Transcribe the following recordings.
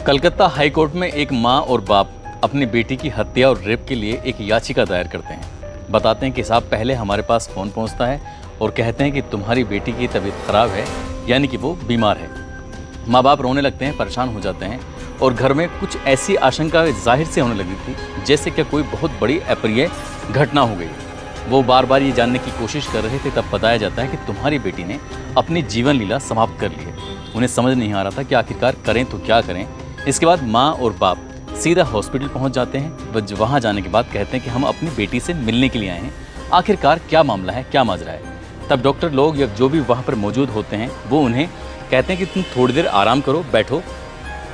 Calcutta high court में एक मां और बाप अपनी बेटी की हत्या और रेप के लिए एक याचिका दायर करते हैं। बताते हैं कि साहब पहले हमारे पास फ़ोन पहुंचता है और कहते हैं कि तुम्हारी बेटी की तबीयत ख़राब है, यानी कि वो बीमार है। माँ बाप रोने लगते हैं, परेशान हो जाते हैं और घर में कुछ ऐसी आशंका जाहिर से होने लगी थी जैसे कि कोई बहुत बड़ी अप्रिय घटना हो गई। वो बार बार ये जानने की कोशिश कर रहे थे, तब बताया जाता है कि तुम्हारी बेटी ने अपनी जीवन लीला समाप्त कर ली है। उन्हें समझ नहीं आ रहा था कि आखिरकार करें तो क्या करें। इसके बाद माँ और बाप सीधा हॉस्पिटल पहुंच जाते हैं। वहाँ जाने के बाद कहते हैं कि हम अपनी बेटी से मिलने के लिए आए हैं, आखिरकार क्या मामला है, क्या माजरा है। तब डॉक्टर लोग या जो भी वहाँ पर मौजूद होते हैं वो उन्हें कहते हैं कि तुम थोड़ी देर आराम करो, बैठो,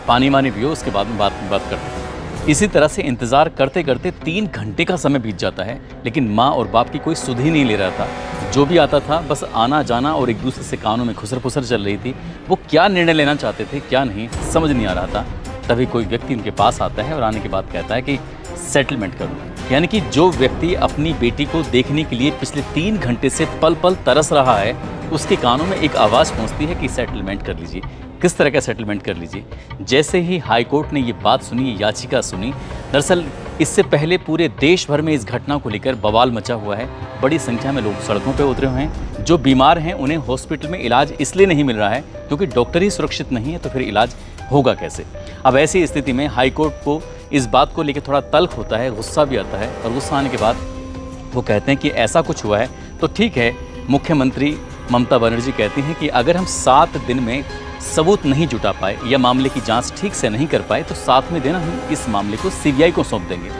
पानी वानी पियो, उसके बाद में बात करते हैं। इसी तरह से इंतज़ार करते करते 3 घंटे का समय बीत जाता है, लेकिन माँ और बाप की कोई सुध ही नहीं ले रहा था। जो भी आता था बस आना जाना और एक दूसरे से कानों में खुसर फुसर चल रही थी। वो क्या निर्णय लेना चाहते थे, क्या नहीं, समझ नहीं आ रहा था। तभी कोई व्यक्ति उनके पास आता है और आने के बाद कहता है कि सेटलमेंट करो। यानी कि जो व्यक्ति अपनी बेटी को देखने के लिए पिछले 3 घंटे से पल पल तरस रहा है, उसके कानों में एक आवाज़ पहुंचती है कि सेटलमेंट कर लीजिए। किस तरह का सेटलमेंट कर लीजिए? जैसे ही हाई कोर्ट ने ये बात सुनी, ये याचिका सुनी, दरअसल इससे पहले पूरे देश भर में इस घटना को लेकर बवाल मचा हुआ है। बड़ी संख्या में लोग सड़कों पर उतरे हुए हैं। जो बीमार हैं उन्हें हॉस्पिटल में इलाज इसलिए नहीं मिल रहा है क्योंकि डॉक्टर ही सुरक्षित नहीं है, तो फिर इलाज होगा कैसे? अब ऐसी स्थिति में हाई कोर्ट को इस बात को लेकर थोड़ा तल्ख होता है, गुस्सा भी आता है। और गुस्सा आने के बाद वो कहते हैं कि ऐसा कुछ हुआ है तो ठीक है। मुख्यमंत्री ममता बनर्जी कहती हैं कि अगर हम 7 दिन में सबूत नहीं जुटा पाए या मामले की जांच ठीक से नहीं कर पाए तो 7वें दिन हम इस मामले को सीबीआई को सौंप देंगे।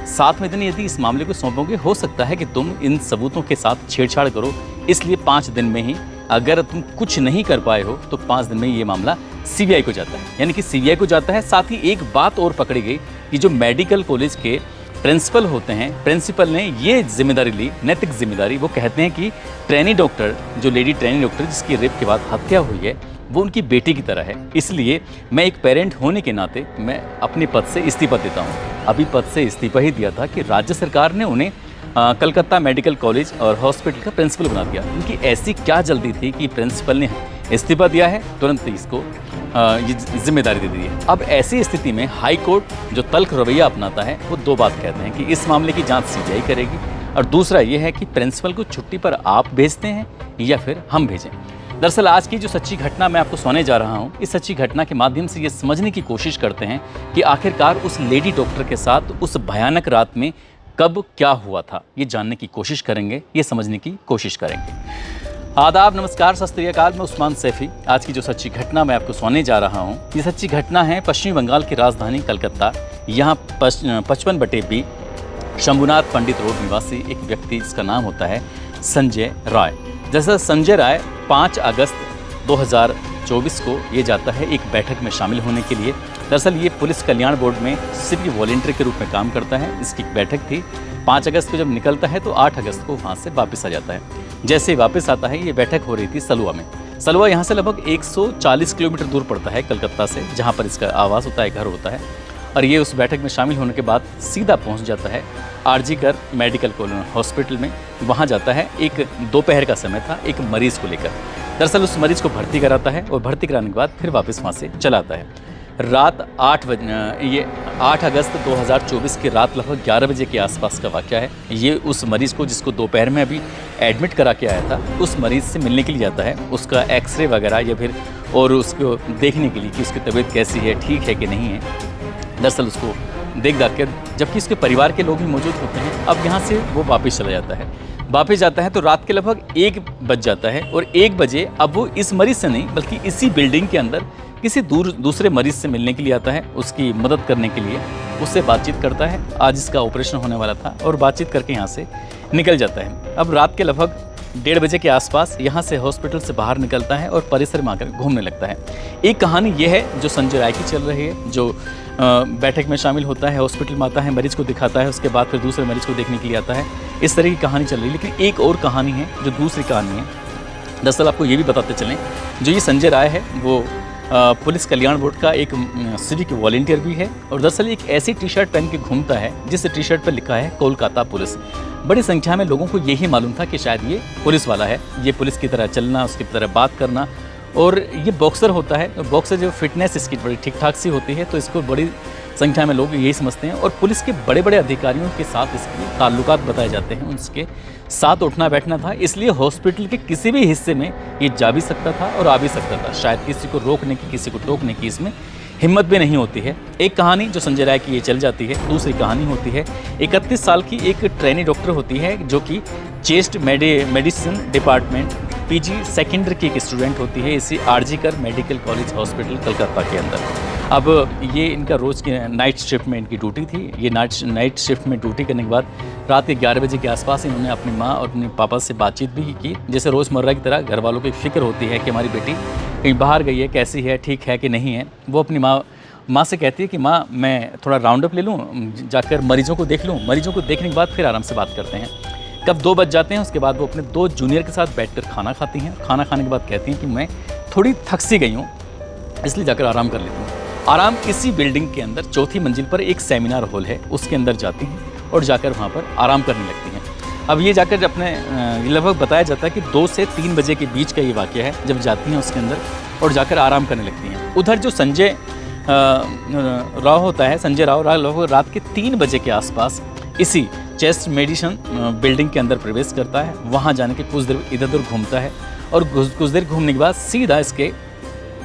7वें दिन यदि इस मामले को सौंपोगे, हो सकता है कि तुम इन सबूतों के साथ छेड़छाड़ करो, इसलिए 5 दिन में ही अगर तुम कुछ नहीं कर पाए हो तो 5 दिन में ये मामला सीबीआई को जाता है, यानी कि सीबीआई को जाता है। साथ ही एक बात और पकड़ी गई कि जो मेडिकल कॉलेज के प्रिंसिपल होते हैं, प्रिंसिपल ने ये जिम्मेदारी ली, नैतिक जिम्मेदारी। वो कहते हैं कि ट्रेनी डॉक्टर, जो लेडी ट्रेनी डॉक्टर जिसकी रेप के बाद हत्या हुई है, वो उनकी बेटी की तरह है। इसलिए मैं एक पेरेंट होने के नाते मैं अपने पद से इस्तीफा देता हूँ। अभी पद से इस्तीफा ही दिया था कि राज्य सरकार ने उन्हें कलकत्ता मेडिकल कॉलेज और हॉस्पिटल का प्रिंसिपल बना दिया। उनकी ऐसी क्या जल्दी थी कि प्रिंसिपल ने इस्तीफा दिया है, तुरंत इसको ये जिम्मेदारी दे दी है। अब ऐसी स्थिति में हाई कोर्ट जो तल्ख रवैया अपनाता है वो 2 बात कहते हैं कि इस मामले की जांच सीबीआई करेगी, और दूसरा ये है कि प्रिंसिपल को छुट्टी पर आप भेजते हैं या फिर हम भेजें। दरअसल आज की जो सच्ची घटना मैं आपको सुनाने जा रहा हूँ, इस सच्ची घटना के माध्यम से ये समझने की कोशिश करते हैं कि आखिरकार उस लेडी डॉक्टर के साथ उस भयानक रात में कब क्या हुआ था। ये जानने की कोशिश करेंगे, ये समझने की कोशिश करेंगे। आदाब, नमस्कार, सत श्री अकाल। मैं उस्मान सैफी। आज की जो सच्ची घटना मैं आपको सुनाने जा रहा हूँ, ये सच्ची घटना है पश्चिमी बंगाल की राजधानी कलकत्ता। यहाँ 55/B शंभुनाथ पंडित रोड निवासी एक व्यक्ति, जिसका नाम होता है संजय राय। जैसा संजय राय 5 अगस्त 2024 को ये जाता है एक बैठक में शामिल होने के लिए। दरअसल ये पुलिस कल्याण बोर्ड में सिविल वॉलंटियर के रूप में काम करता है। इसकी बैठक थी 5 अगस्त को, जब निकलता है तो 8 अगस्त को वहाँ से वापस आ जाता है। जैसे ही वापस आता है, ये बैठक हो रही थी सलुआ में। सलुआ यहाँ से लगभग 140 किलोमीटर दूर पड़ता है कलकत्ता से, जहाँ पर इसका आवास होता है, घर होता है। और ये उस बैठक में शामिल होने के बाद सीधा पहुँच जाता है आरजीकर मेडिकल कॉलेज हॉस्पिटल में। वहाँ जाता है, एक दोपहर का समय था, एक मरीज़ को लेकर। दरअसल उस मरीज़ को भर्ती कराता है और भर्ती कराने के बाद फिर वापस वहाँ से चला आता है। रात 8 बजे, ये 8 अगस्त 2024 की रात लगभग 11 बजे के आसपास का वाक़या है। ये उस मरीज़ को, जिसको दोपहर में अभी एडमिट करा के आया था, उस मरीज़ से मिलने के लिए जाता है। उसका एक्सरे वगैरह या फिर और उसको देखने के लिए कि उसकी तबीयत कैसी है, ठीक है कि नहीं है। दरअसल उसको देख कर, जबकि उसके परिवार के लोग भी मौजूद होते हैं, अब यहाँ से वो वापस चला जाता है। वापस जाता है तो रात के लगभग 1 बज जाता है, और 1 बजे अब वो इस मरीज़ से नहीं बल्कि इसी बिल्डिंग के अंदर किसी दूसरे मरीज़ से मिलने के लिए आता है, उसकी मदद करने के लिए। उससे बातचीत करता है, आज इसका ऑपरेशन होने वाला था, और बातचीत करके यहाँ से निकल जाता है। अब रात के लगभग 1:30 बजे के आसपास यहाँ से हॉस्पिटल से बाहर निकलता है और परिसर में आकर घूमने लगता है। एक कहानी ये है जो संजय राय की चल रही है, जो बैठक में शामिल होता है, हॉस्पिटल में आता है, मरीज़ को दिखाता है, उसके बाद फिर दूसरे मरीज़ को देखने के लिए आता है। इस तरह की कहानी चल रही है। लेकिन एक और कहानी है जो दूसरी कहानी है। दरअसल आपको ये भी बताते चलें, जो ये संजय राय है वो पुलिस कल्याण बोर्ड का एक सिविक वॉलंटियर भी है, और दरअसल एक ऐसी टी शर्ट पहन के घूमता है जिस टी शर्ट पर लिखा है कोलकाता पुलिस। बड़ी संख्या में लोगों को यही मालूम था कि शायद ये पुलिस वाला है, ये पुलिस की तरह चलना, उसकी तरह बात करना, और ये बॉक्सर होता है, तो बॉक्सर जो फिटनेस इसकी बड़ी ठीक ठाक सी होती है, तो इसको बड़ी संख्या में लोग यही समझते हैं। और पुलिस के बड़े बड़े अधिकारियों के साथ इसके ताल्लुकात बताए जाते हैं, उनके साथ उठना बैठना था, इसलिए हॉस्पिटल के किसी भी हिस्से में ये जा भी सकता था और आ भी सकता था। शायद किसी को रोकने की, किसी को टोकने की इसमें हिम्मत भी नहीं होती है। एक कहानी जो संजय राय की ये चल जाती है। दूसरी कहानी होती है 31 साल की एक ट्रेनी डॉक्टर होती है जो कि chest medicine department PG second की एक स्टूडेंट होती है, इसी RG Kar medical college hospital Calcutta के अंदर। अब ये इनका रोज़ की नाइट शिफ्ट में इनकी ड्यूटी थी। ये नाइट शिफ्ट में ड्यूटी करने के बाद रात के 11 बजे के आसपास इन्होंने अपनी माँ और अपने पापा से बातचीत भी की। जैसे रोज़मर्रा की तरह घर वालों की फिक्र होती है कि हमारी बेटी कहीं बाहर गई है, कैसी है, ठीक है कि नहीं है। वो अपनी माँ से कहती है कि माँ मैं थोड़ा राउंड अप ले लूँ, जाकर मरीजों को देख लूँ, मरीजों को देखने के बाद फिर आराम से बात करते हैं। कब 2 बज जाते हैं, उसके बाद वो अपने 2 जूनियर के साथ बैठकर खाना खाती हैं। खाना खाने के बाद कहती हैं कि मैं थोड़ी थक सी गई हूँ, इसलिए जाकर आराम कर लेती हूँ। आराम इसी बिल्डिंग के अंदर 4थी मंजिल पर एक सेमिनार हॉल है, उसके अंदर जाती हैं और जाकर वहाँ पर आराम करने लगती हैं। अब ये जाकर अपने लगभग बताया जाता है कि 2 से 3 बजे के बीच का ये वाक़या है, जब जाती हैं उसके अंदर और जाकर आराम करने लगती हैं। उधर जो संजय राव होता है, संजय राव लगभग रात के 3 बजे के आसपास इसी चेस्ट मेडिसिन बिल्डिंग के अंदर प्रवेश करता है। वहाँ जाने के कुछ देर इधर उधर घूमता है और कुछ देर घूमने के बाद सीधा इसके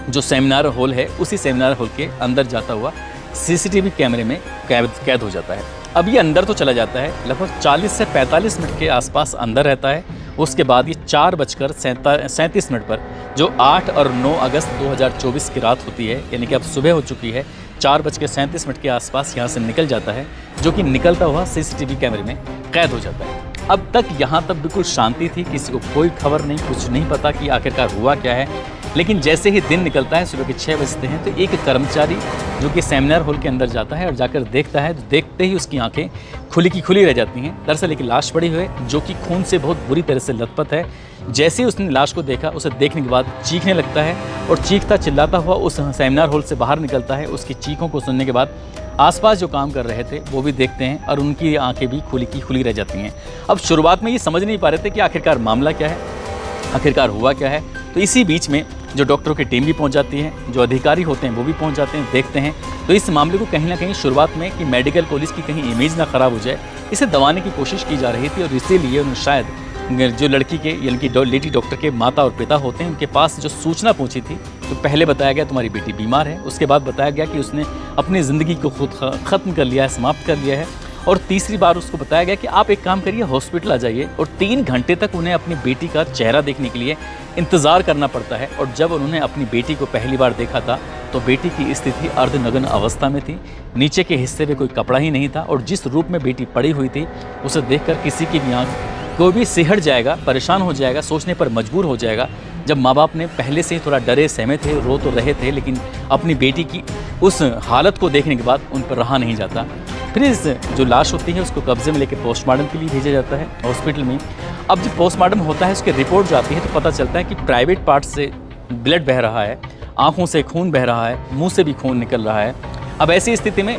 जो सेमिनार हॉल है, उसी सेमिनार हॉल के अंदर जाता हुआ सीसीटीवी कैमरे में कैद हो जाता है। अब ये अंदर तो चला जाता है, लगभग 40 से 45 मिनट के आसपास अंदर रहता है। उसके बाद ये 4:37 पर जो 8 और 9 अगस्त 2024 की रात होती है, यानी कि अब सुबह हो चुकी है, 4:37 के आसपास यहाँ से निकल जाता है, जो कि निकलता हुआ सीसीटीवी कैमरे में कैद हो जाता है। अब तक यहाँ तक बिल्कुल शांति थी, किसी को कोई खबर नहीं, कुछ नहीं पता कि आखिरकार हुआ क्या है। लेकिन जैसे ही दिन निकलता है, सुबह के 6 बजते हैं, तो एक कर्मचारी जो कि सेमिनार हॉल के अंदर जाता है और जाकर देखता है, तो देखते ही उसकी आंखें खुली की खुली रह जाती हैं। दरअसल एक लाश पड़ी हुई है जो कि खून से बहुत बुरी तरह से लथपथ है। जैसे ही उसने लाश को देखा, उसे देखने के बाद चीखने लगता है और चीखता चिल्लाता हुआ उस सेमिनार हॉल से बाहर निकलता है। उसकी चीखों को सुनने के बाद आसपास जो काम कर रहे थे वो भी देखते हैं और उनकी आंखें भी खुली की खुली रह जाती हैं। अब शुरुआत में ये समझ नहीं पा रहे थे कि आखिरकार मामला क्या है, आखिरकार हुआ क्या है। तो इसी बीच में जो डॉक्टरों की टीम भी पहुंच जाती है, जो अधिकारी होते हैं वो भी पहुंच जाते हैं, देखते हैं। तो इस मामले को कहीं ना कहीं शुरुआत में कि मेडिकल कॉलेज की कहीं इमेज ना ख़राब हो जाए, इसे दबाने की कोशिश की जा रही थी। और इसीलिए उन्होंने शायद जो लड़की के यानी कि लेडी डॉक्टर के माता और पिता होते हैं, उनके पास जो सूचना पहुंची थी, तो पहले बताया गया तुम्हारी बेटी बीमार है, उसके बाद बताया गया कि उसने अपनी ज़िंदगी को खुद ख़त्म कर लिया है, समाप्त कर लिया है, और तीसरी बार उसको बताया गया कि आप एक काम करिए, हॉस्पिटल आ जाइए। और 3 घंटे तक उन्हें अपनी बेटी का चेहरा देखने के लिए इंतज़ार करना पड़ता है। और जब उन्होंने अपनी बेटी को पहली बार देखा था तो बेटी की स्थिति अर्धनग्न अवस्था में थी, नीचे के हिस्से में कोई कपड़ा ही नहीं था, और जिस रूप में बेटी पड़ी हुई थी उसे देखकर किसी की भी आँख कोई भी सिहर जाएगा, परेशान हो जाएगा, सोचने पर मजबूर हो जाएगा। जब माँ बाप ने पहले से ही थोड़ा डरे सहमे थे, रो तो रहे थे, लेकिन अपनी बेटी की उस हालत को देखने के बाद उन पर रहा नहीं जाता। फिर इस जो लाश होती है उसको कब्जे में लेकर पोस्टमार्टम के लिए भेजा जाता है हॉस्पिटल में। अब जब पोस्टमार्टम होता है, उसकी रिपोर्ट जो आती है, तो पता चलता है कि प्राइवेट पार्ट से ब्लड बह रहा है, आँखों से खून बह रहा है, मुँह से भी खून निकल रहा है। अब ऐसी स्थिति में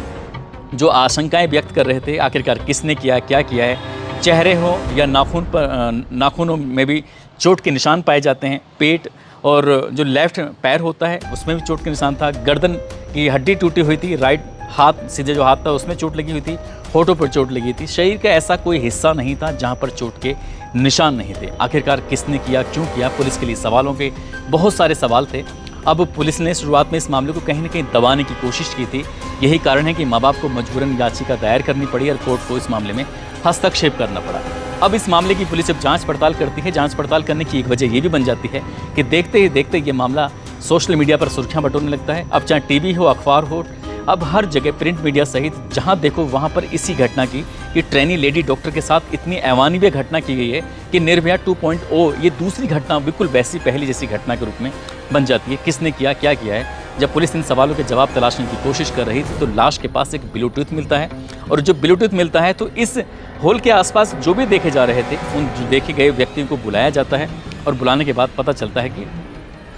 जो आशंकाएँ व्यक्त कर रहे थे, आखिरकार किसने किया, क्या किया है, चेहरे हो या नाखूनों में भी चोट के निशान पाए जाते हैं। पेट और जो लेफ्ट पैर होता है उसमें भी चोट के निशान था। गर्दन की हड्डी टूटी हुई थी, राइट हाथ, सीधे जो हाथ था उसमें चोट लगी हुई थी, होठों पर चोट लगी थी। शरीर का ऐसा कोई हिस्सा नहीं था जहां पर चोट के निशान नहीं थे। आखिरकार किसने किया, क्यों किया, पुलिस के लिए सवालों के बहुत सारे सवाल थे। अब पुलिस ने शुरुआत में इस मामले को कहीं ना कहीं दबाने की कोशिश की थी। यही कारण है कि माँ बाप को मजबूरन याचिका दायर करनी पड़ी और कोर्ट को इस मामले में हस्तक्षेप करना पड़ा। अब इस मामले की पुलिस जब जांच पड़ताल करती है, जांच पड़ताल करने की एक वजह ये भी बन जाती है कि देखते ही देखते ये मामला सोशल मीडिया पर सुर्खियां बटोरने लगता है। अब चाहे टीवी हो, अखबार हो, अब हर जगह प्रिंट मीडिया सहित जहां देखो वहां पर इसी घटना की कि ट्रेनी लेडी डॉक्टर के साथ इतनी अमानवीय घटना की गई है कि निर्भया 2.0 ये दूसरी घटना बिल्कुल वैसी पहली जैसी घटना के रूप में बन जाती है। किसने किया, क्या किया है। जब पुलिस इन सवालों के जवाब तलाशने की कोशिश कर रही थी तो लाश के पास एक ब्लूटूथ मिलता है, और जो ब्लूटूथ मिलता है तो इस हॉल के आसपास जो भी देखे जा रहे थे उन जो देखे गए व्यक्तियों को बुलाया जाता है, और बुलाने के बाद पता चलता है कि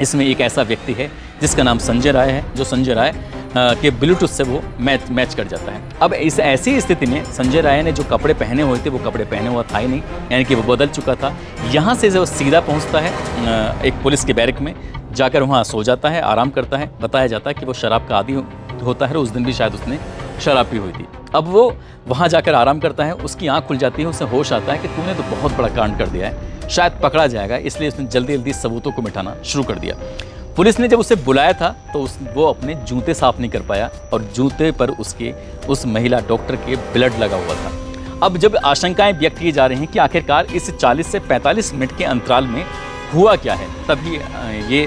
इसमें एक ऐसा व्यक्ति है जिसका नाम संजय राय है। जो संजय राय के ब्लूटूथ से वो मैच कर जाता है। अब इस ऐसी स्थिति में संजय राय ने जो कपड़े पहने हुए थे वो कपड़े पहने हुआ था ही नहीं, यानी कि वो बदल चुका था। यहाँ से जो सीधा पहुँचता है एक पुलिस के बैरक में, जाकर वहाँ सो जाता है, आराम करता है। बताया जाता है कि वो शराब का आदी होता है, उस दिन भी शायद उसने शराब पी हुई थी। अब वो वहाँ जाकर आराम करता है, उसकी आँख खुल जाती है, उसे होश आता है कि तूने तो बहुत बड़ा कांड कर दिया है, शायद पकड़ा जाएगा, इसलिए उसने जल्दी जल्दी सबूतों को मिटाना शुरू कर दिया। पुलिस ने जब उसे बुलाया था तो वो अपने जूते साफ नहीं कर पाया और जूते पर उस महिला डॉक्टर के ब्लड लगा हुआ था। अब जब आशंकाएं व्यक्त की जा रही हैं कि आखिरकार इस 40 से 45 मिनट के अंतराल में हुआ क्या है, तभी ये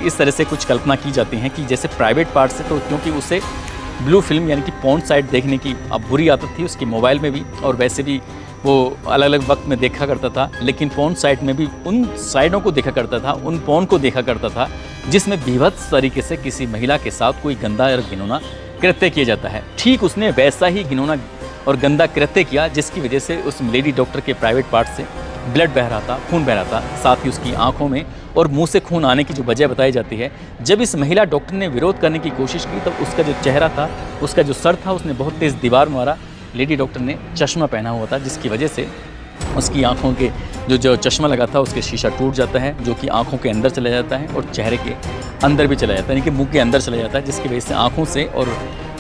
इस तरह से कुछ कल्पना की जाती हैं कि जैसे प्राइवेट पार्ट से, तो क्योंकि उसे ब्लू फिल्म यानी कि पॉर्न साइट देखने की अब बुरी आदत थी उसकी, मोबाइल में भी और वैसे भी वो अलग अलग वक्त में देखा करता था, लेकिन पॉर्न साइट में भी उन साइटों को देखा करता था, उन पॉर्न को देखा करता था जिसमें बीभत्स तरीके से किसी महिला के साथ कोई गंदा और घिनौना कृत्य किया जाता है। ठीक उसने वैसा ही घिनौना और गंदा कृत्य किया जिसकी वजह से उस लेडी डॉक्टर के प्राइवेट पार्ट से ब्लड बह रहा था, खून बह रहा था, साथ ही उसकी आंखों में और मुंह से खून आने की जो वजह बताई जाती है। जब इस महिला डॉक्टर ने विरोध करने की कोशिश की तब उसका जो चेहरा था, उसका जो सर था, उसने बहुत तेज़ दीवार मारा। लेडी डॉक्टर ने चश्मा पहना हुआ था जिसकी वजह से उसकी आंखों के जो चश्मा लगा था उसके शीशा टूट जाता है, जो कि आंखों के अंदर चला जाता है और चेहरे के अंदर भी चला जाता है, यानी कि मुंह के अंदर चला जाता है, जिसकी वजह से आंखों से और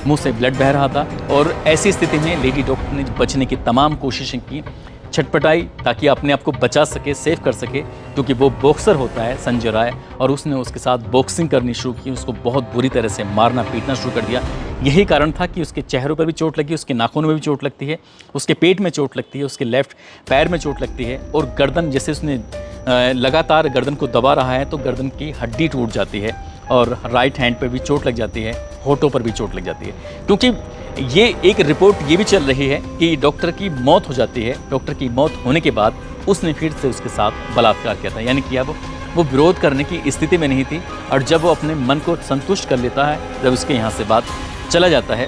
मुंह से ब्लड बह रहा था। और ऐसी स्थिति में लेडी डॉक्टर ने बचने की तमाम कोशिशें की, छटपटाई ताकि अपने आप को बचा सके, सेव कर सके, क्योंकि वो बॉक्सर होता है संजय राय, और उसने उसके साथ बॉक्सिंग करनी शुरू की, उसको बहुत बुरी तरह से मारना पीटना शुरू कर दिया। यही कारण था कि उसके चेहरों पर भी चोट लगी, उसके नाखूनों में भी चोट लगती है, उसके पेट में चोट लगती है, उसके लेफ्ट पैर में चोट लगती है, और गर्दन, जैसे उसने लगातार गर्दन को दबा रहा है तो गर्दन की हड्डी टूट जाती है, और राइट हैंड पर भी चोट लग जाती है, होठों पर भी चोट लग जाती है। क्योंकि ये एक रिपोर्ट ये भी चल रही है कि डॉक्टर की मौत हो जाती है। डॉक्टर की मौत होने के बाद उसने फिर से उसके साथ बलात्कार किया था, यानी कि अब वो विरोध करने की स्थिति में नहीं थी। और जब वो अपने मन को संतुष्ट कर लेता है, जब उसके यहाँ से बात चला जाता है,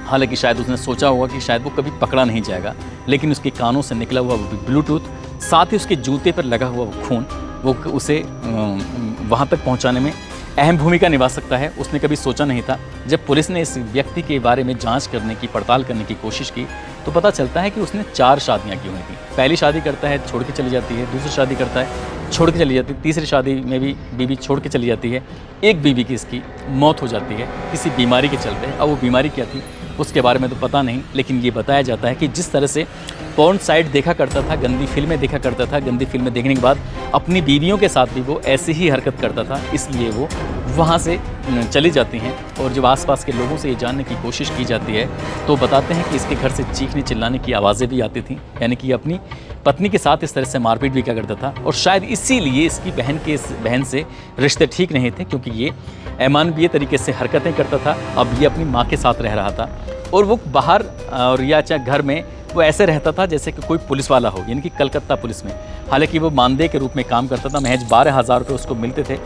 हालांकि शायद उसने सोचा होगा कि शायद वो कभी पकड़ा नहीं जाएगा, लेकिन उसके कानों से निकला हुआ वो ब्लूटूथ, साथ ही उसके जूते पर लगा हुआ वो खून, वो उसे वहाँ तक पहुँचाने में अहम भूमिका निभा सकता है। उसने कभी सोचा नहीं था। जब पुलिस ने इस व्यक्ति के बारे में जांच करने की, पड़ताल करने की कोशिश की तो पता चलता है कि उसने 4 शादियां की हुई थी। पहली शादी करता है, छोड़ के चली जाती है, दूसरी शादी करता है, छोड़ के चली जाती है, तीसरी शादी में भी बीवी छोड़ के चली जाती है। एक बीवी की इसकी मौत हो जाती है किसी बीमारी के चलते। अब वो बीमारी क्या थी उसके बारे में तो पता नहीं, लेकिन ये बताया जाता है कि जिस तरह से पॉर्न साइट देखा करता था, गंदी फिल्में देखा करता था, गंदी फिल्में देखने के बाद अपनी बीवियों के साथ भी वो ऐसी ही हरकत करता था, इसलिए वो वहाँ से चली जाती हैं। और जब आसपास के लोगों से ये जानने की कोशिश की जाती है तो बताते हैं कि इसके घर से चीखने चिल्लाने की आवाज़ें भी आती थीं, यानी कि अपनी पत्नी के साथ इस तरह से मारपीट भी क्या करता था। और शायद इसीलिए इसकी बहन से रिश्ते ठीक नहीं थे, क्योंकि ये अमानवीय तरीके से हरकतें करता था। अब ये अपनी माँ के साथ रह रहा था और वो बाहर और या चाहे घर में वो ऐसे रहता था जैसे कि कोई पुलिस वाला हो, यानी कि कलकत्ता पुलिस में। हालांकि वो मानदेय के रूप में काम करता था, महज 12,000 रुपये उसको मिलते थे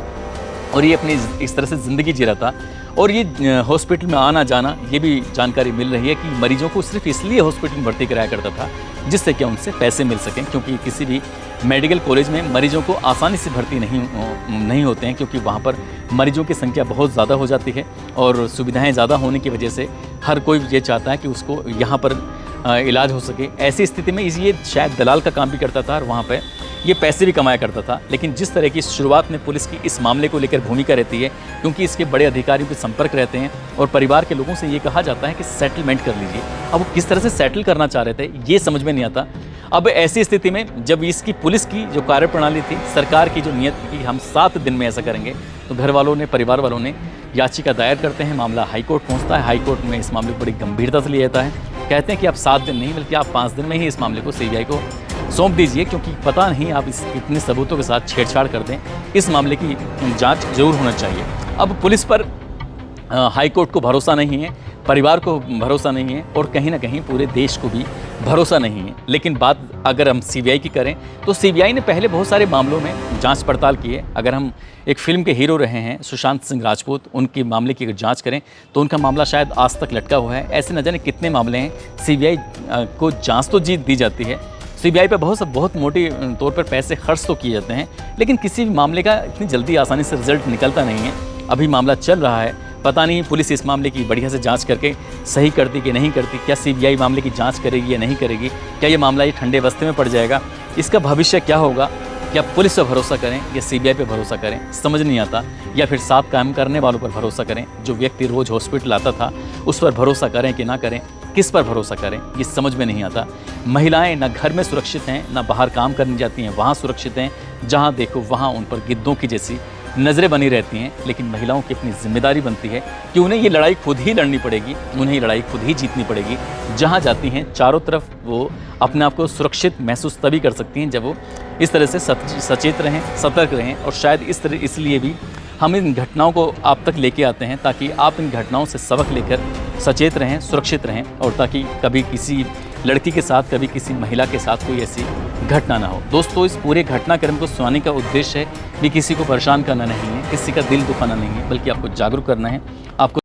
और ये अपनी इस तरह से ज़िंदगी जी रहा था। और ये हॉस्पिटल में आना जाना, ये भी जानकारी मिल रही है कि मरीजों को सिर्फ इसलिए हॉस्पिटल में भर्ती कराया करता था जिससे कि उनसे पैसे मिल सकें, क्योंकि किसी भी मेडिकल कॉलेज में मरीजों को आसानी से भर्ती नहीं होते हैं, क्योंकि वहाँ पर मरीजों की संख्या बहुत ज़्यादा हो जाती है और सुविधाएं ज़्यादा होने की वजह से हर कोई ये चाहता है कि उसको यहाँ पर इलाज हो सके। ऐसी स्थिति में ये शायद दलाल का काम भी करता था और वहाँ पर ये पैसे भी कमाया करता था। लेकिन जिस तरह की शुरुआत में पुलिस की इस मामले को लेकर भूमिका रहती है, क्योंकि इसके बड़े अधिकारियों के संपर्क रहते हैं और परिवार के लोगों से ये कहा जाता है कि सेटलमेंट कर लीजिए। अब वो किस तरह से सेटल करना चाह रहे थे ये समझ में नहीं आता। अब ऐसी स्थिति में जब इसकी पुलिस की जो कार्यप्रणाली थी, सरकार की जो नीयत थी कि हम 7 दिन में ऐसा करेंगे, तो घर वालों ने, परिवार वालों ने याचिका दायर करते हैं, मामला हाईकोर्ट पहुँचता है। हाईकोर्ट में इस मामले को बड़ी गंभीरता से लिया जाता है। कहते हैं कि आप 7 दिन नहीं बल्कि आप 5 दिन में ही इस मामले को सीबीआई को सौंप दीजिए, क्योंकि पता नहीं आप इतने सबूतों के साथ छेड़छाड़ कर दें, इस मामले की जांच जरूर होना चाहिए। अब पुलिस पर हाईकोर्ट को भरोसा नहीं है, परिवार को भरोसा नहीं है और कहीं ना कहीं पूरे देश को भी भरोसा नहीं है। लेकिन बात अगर हम सीबीआई की करें तो सीबीआई ने पहले बहुत सारे मामलों में जांच पड़ताल की है। अगर हम एक फिल्म के हीरो रहे हैं सुशांत सिंह राजपूत, उनके मामले की अगर जांच करें तो उनका मामला शायद आज तक लटका हुआ है। ऐसे न जाने कितने मामले हैं, सीबीआई को जाँच तो जीत दी जाती है, सीबीआई पर बहुत मोटी तौर पर पैसे खर्च तो किए जाते हैं, लेकिन किसी भी मामले का इतनी जल्दी आसानी से रिजल्ट निकलता नहीं है। अभी मामला चल रहा है, पता नहीं पुलिस इस मामले की बढ़िया से जांच करके सही करती कि नहीं करती, क्या सीबीआई मामले की जांच करेगी या नहीं करेगी, क्या ये मामला ये ठंडे बस्ते में पड़ जाएगा, इसका भविष्य क्या होगा, क्या पुलिस पर भरोसा करें या सीबीआई पे भरोसा करें, समझ नहीं आता। या फिर साथ काम करने वालों पर भरोसा करें, जो व्यक्ति रोज़ हॉस्पिटल आता था उस पर भरोसा करें कि ना करें, किस पर भरोसा करें, ये समझ में नहीं आता। महिलाएं ना घर में सुरक्षित हैं, ना बाहर काम करने जाती हैं वहाँ सुरक्षित हैं, जहाँ देखो वहाँ उन पर गिद्धों की जैसी नज़रें बनी रहती हैं। लेकिन महिलाओं की अपनी जिम्मेदारी बनती है कि उन्हें ये लड़ाई खुद ही लड़नी पड़ेगी, उन्हें ये लड़ाई खुद ही जीतनी पड़ेगी। जहाँ जाती हैं चारों तरफ वो अपने आप को सुरक्षित महसूस तभी कर सकती हैं जब वो इस तरह से सचेत रहें, सतर्क रहें। और शायद इसलिए भी हम इन घटनाओं को आप तक लेके आते हैं, ताकि आप इन घटनाओं से सबक लेकर सचेत रहें, सुरक्षित रहें, और ताकि कभी किसी लड़की के साथ, कभी किसी महिला के साथ कोई ऐसी घटना ना हो। दोस्तों, इस पूरे घटनाक्रम को सुनाने का उद्देश्य है कि किसी को परेशान करना नहीं है, किसी का दिल दुखाना नहीं है, बल्कि आपको जागरूक करना है, आपको